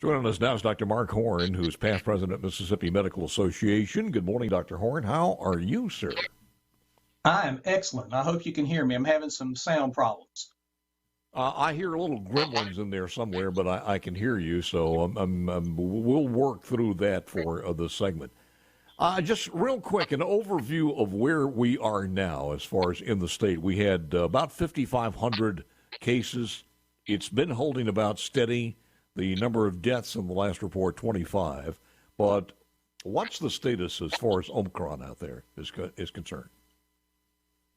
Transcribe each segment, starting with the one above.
Joining us now is Dr. Mark Horne, who is past president of Mississippi Medical Association. Good morning, Dr. Horne. How are you, sir? I am excellent. I hope you can hear me. I'm having some sound problems. I hear little gremlins in there somewhere, but I can hear you, so we'll work through that for this segment. Just real quick, an overview of where we are now as far as in the state. We had about 5,500 cases. It's been holding about steady. The number of deaths in the last report, 25. But what's the status as far as Omicron out there is concerned?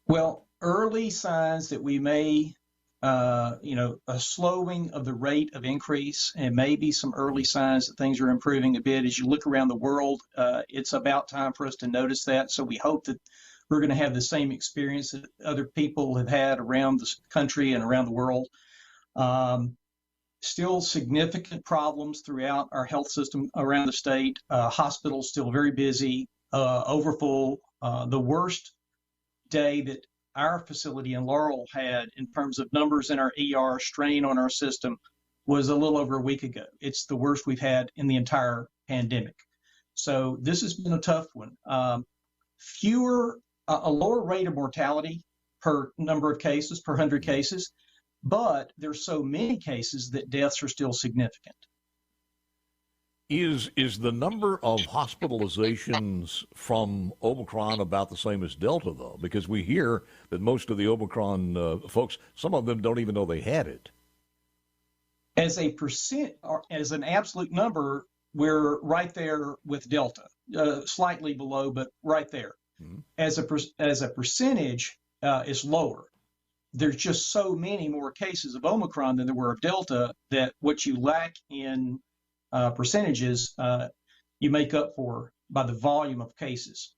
Well, early signs that we may, a slowing of the rate of increase, and maybe some early signs that things are improving a bit. As you look around the world, it's about time for us to notice that. So we hope that we're going to have the same experience that other people have had around the country and around the world. Still significant problems throughout our health system around the state. Hospitals still very busy, overfull. The worst day that our facility in Laurel had in terms of numbers in our ER, strain on our system, was a little over a week ago. It's the worst we've had in the entire pandemic. So this has been a tough one. A lower rate of mortality per number of cases, per 100 cases, but there's so many cases that deaths are still significant. Is the number of hospitalizations from Omicron about the same as Delta, though? Because we hear that most of the Omicron folks, some of them don't even know they had it. As a percent, or as an absolute number, we're right there with Delta, slightly below, but right there. Mm-hmm. As a percentage, it's lower. There's just so many more cases of Omicron than there were of Delta that what you lack in percentages, you make up for by the volume of cases.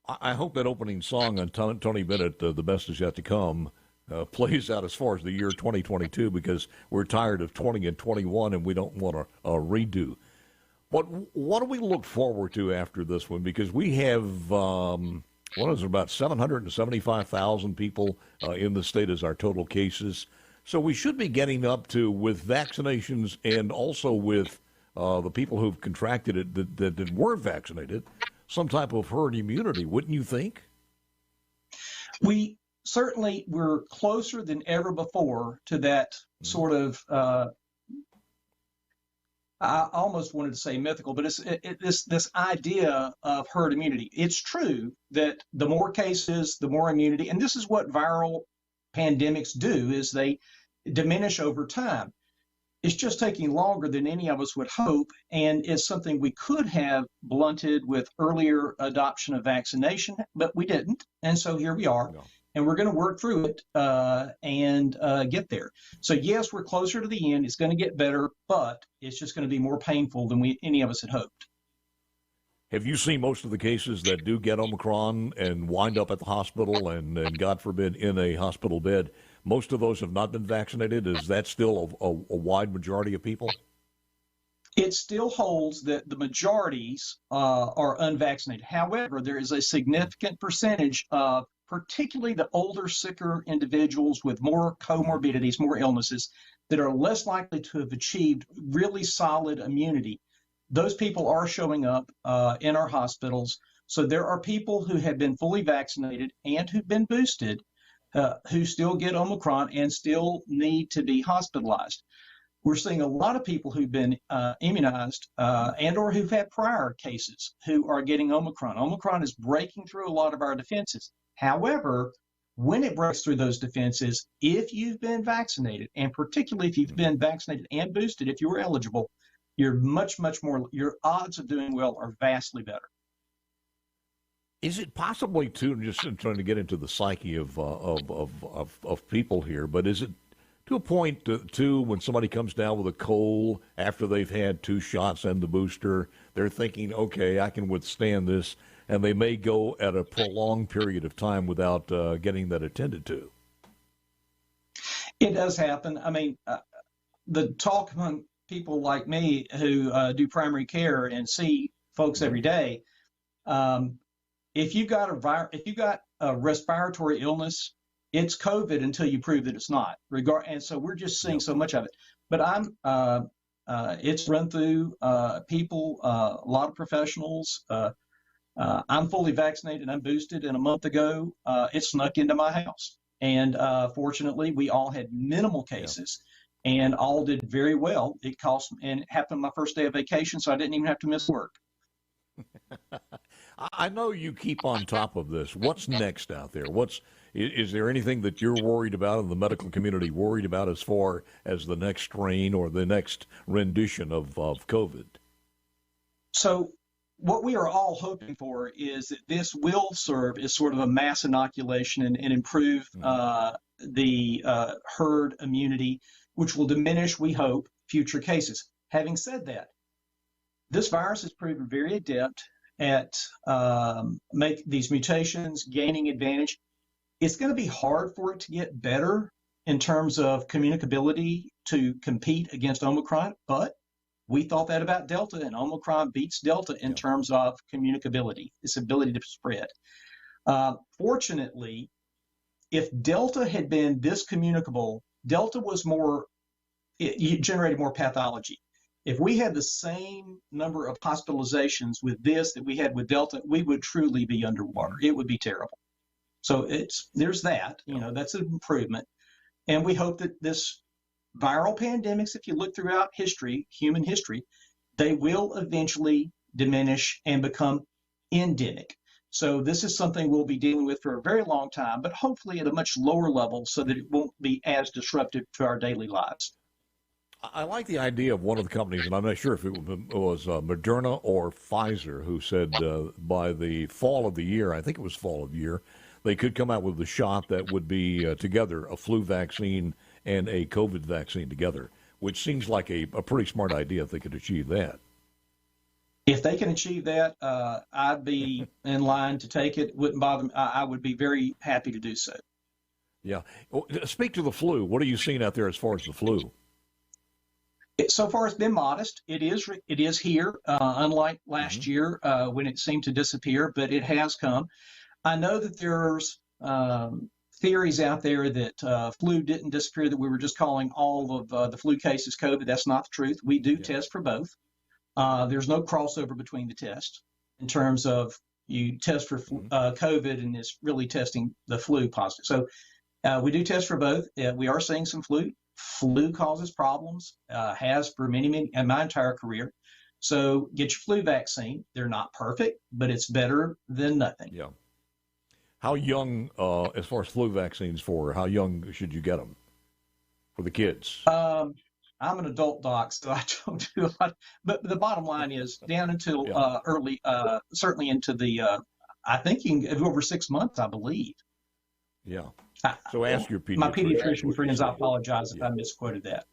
I hope that opening song on Tony Bennett, The Best Is Yet to Come, plays out as far as the year 2022, because we're tired of 20 and 21 and we don't want a redo. But what do we look forward to after this one? Because we have... about 775,000 people in the state as our total cases. So we should be getting up to, with vaccinations and also with the people who've contracted it that weren't vaccinated, some type of herd immunity, wouldn't you think? We're closer than ever before to that sort of, I almost wanted to say mythical, but it's this idea of herd immunity. It's true that the more cases, the more immunity, and this is what viral pandemics do, is they diminish over time. It's just taking longer than any of us would hope, and it's something we could have blunted with earlier adoption of vaccination, but we didn't, and so here we are. No. And we're going to work through it and get there. So, yes, we're closer to the end. It's going to get better, but it's just going to be more painful than any of us had hoped. Have you seen most of the cases that do get Omicron and wind up at the hospital and God forbid, in a hospital bed? Most of those have not been vaccinated. Is that still a wide majority of people? It still holds that the majorities are unvaccinated. However, there is a significant percentage of particularly the older, sicker individuals with more comorbidities, more illnesses, that are less likely to have achieved really solid immunity. Those people are showing up in our hospitals. So there are people who have been fully vaccinated and who've been boosted who still get Omicron and still need to be hospitalized. We're seeing a lot of people who've been immunized and or who've had prior cases who are getting Omicron. Omicron is breaking through a lot of our defenses. However, when it breaks through those defenses, if you've been vaccinated, and particularly if you've been vaccinated and boosted, if you were eligible, you're much, much more, your odds of doing well are vastly better. Is it possibly, too, just trying to get into the psyche of people here, but is it to a point, too, when somebody comes down with a cold after they've had 2 shots and the booster, they're thinking, okay, I can withstand this, and they may go at a prolonged period of time without getting that attended to? It does happen. I mean, the talk among people like me who do primary care and see folks every day, if you've got a respiratory illness, it's COVID until you prove that it's not. And so we're just seeing so much of it. But It's run through people, a lot of professionals. I'm fully vaccinated. I'm boosted, and a month ago, it snuck into my house. And fortunately, we all had minimal cases, and all did very well. It cost, and it happened my first day of vacation, so I didn't even have to miss work. I know you keep on top of this. What's next out there? Is there anything that you're worried about and the medical community worried about as far as the next strain or the next rendition of COVID? So what we are all hoping for is that this will serve as sort of a mass inoculation and improve the herd immunity, which will diminish, we hope, future cases. Having said that, this virus has proven very adept at make these mutations, gaining advantage. It's going to be hard for it to get better in terms of communicability to compete against Omicron, but we thought that about Delta, and Omicron beats Delta in terms of communicability, its ability to spread. Fortunately, if Delta had been this communicable, Delta was it generated more pathology. If we had the same number of hospitalizations with this that we had with Delta, we would truly be underwater. It would be terrible. So there's that, that's an improvement. And we hope that this viral pandemics, if you look throughout history, human history, they will eventually diminish and become endemic. So this is something we'll be dealing with for a very long time, but hopefully at a much lower level so that it won't be as disruptive to our daily lives. I like the idea of one of the companies, and I'm not sure if it was Moderna or Pfizer, who said by the fall of the year, I think it was fall of the year, they could come out with a shot that would be together, a flu vaccine and a COVID vaccine together, which seems like a pretty smart idea if they could achieve that. If they can achieve that, I'd be in line to take it. Wouldn't bother me. I would be very happy to do so. Yeah. Speak to the flu. What are you seeing out there as far as the flu? So far, it's been modest. It is here, unlike last year when it seemed to disappear, but it has come. I know that there's theories out there that flu didn't disappear, that we were just calling all of the flu cases COVID. That's not the truth. We do test for both. There's no crossover between the tests in terms of you test for COVID and it's really testing the flu positive. So we do test for both. We are seeing some flu. Flu causes problems, has for many, in my entire career. So get your flu vaccine. They're not perfect, but it's better than nothing. Yeah. How young, as far as flu vaccines how young should you get them for the kids? I'm an adult doc, so I don't do a lot. But the bottom line is down until early, certainly into the, I think you can go over 6 months, I believe. Yeah. So ask your pediatrician. My pediatrician friends, I apologize if I misquoted that.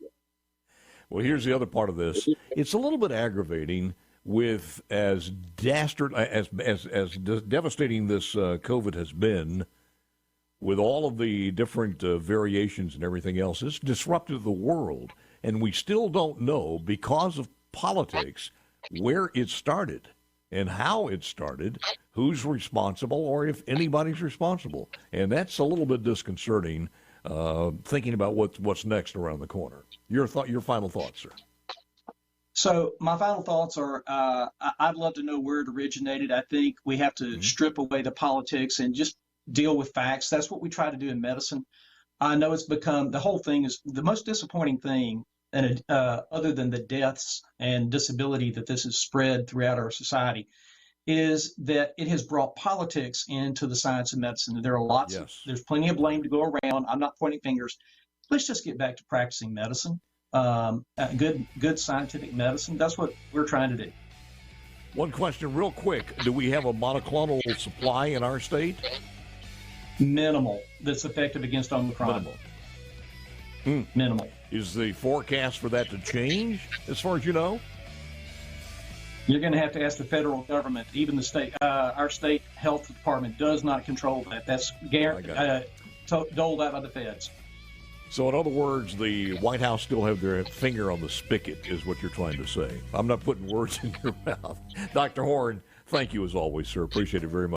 Well, here's the other part of this. It's a little bit aggravating with as devastating this COVID has been, with all of the different variations and everything else. It's disrupted the world, and we still don't know, because of politics, where it started and how it started, who's responsible, or if anybody's responsible. And that's a little bit disconcerting, thinking about what's next around the corner. Your final thoughts, sir. So my final thoughts are, I'd love to know where it originated. I think we have to strip away the politics and just deal with facts. That's what we try to do in medicine. I know it's become, the whole thing is the most disappointing thing, and other than the deaths and disability that this has spread throughout our society, is that it has brought politics into the science of medicine. There are there's plenty of blame to go around. I'm not pointing fingers. Let's just get back to practicing medicine, good scientific medicine. That's what we're trying to do. One question real quick. Do we have a monoclonal supply in our state? Minimal that's effective against Omicron. Minimal. Is the forecast for that to change, as far as you know? You're going to have to ask the federal government. Even the state, our state health department does not control that. That's doled out by the feds. So in other words, the White House still have their finger on the spigot, is what you're trying to say. I'm not putting words in your mouth. Dr. Horne, thank you as always, sir. Appreciate it very much.